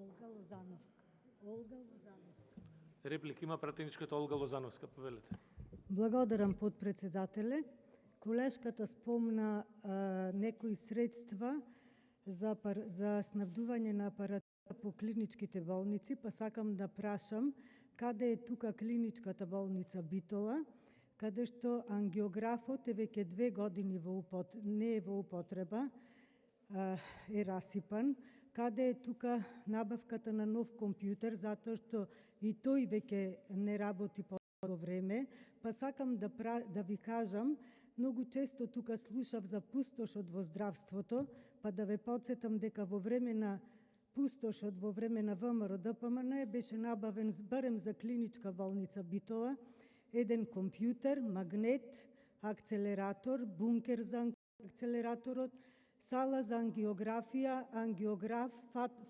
Олга Лозановска. Олга Лозановска. Реплики има пратеничката Олга Лозановска, повелете. Благодарам, подпредседателе. Колешката спомна некои средства за снабдување на апаратура по клиничките болници, па сакам да прашам каде е тука клиничката болница Битола, каде што ангиографот е веќе 2 години не е во употреба, е расипан, каде е тука набавката на нов компјутер, затоа што и тој веќе не работи по време, па сакам да ви кажам, многу често тука слушав за пустошот во здравството, па да ве подсетам дека во време на пустошот, во време на ВМРО ДПМН беше набавен барем за клиничка болница Битола еден компјутер, магнет, акцелератор, бункер за акцелераторот, сала за ангиографија, ангиограф,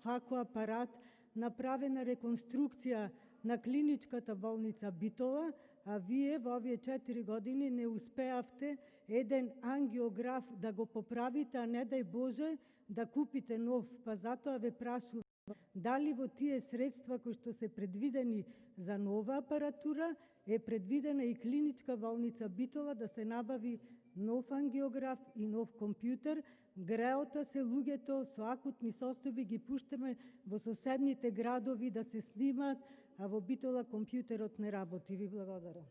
факоапарат, направена реконструкција на клиничката болница Битола, а вие во овие 4 години не успеавте еден ангиограф да го поправите, а не дај Боже да купите нов. Па затоа ве прашувам, дали во тие средства кои што се предвидени за нова апаратура е предвидена и клиничка болница Битола да се набави нов ангиограф и нов компјутер. Греота се луѓето со акутни состојби ги пуштаме во соседните градови да се снимаат, а во Битола компјутерот не работи. Ви благодарам.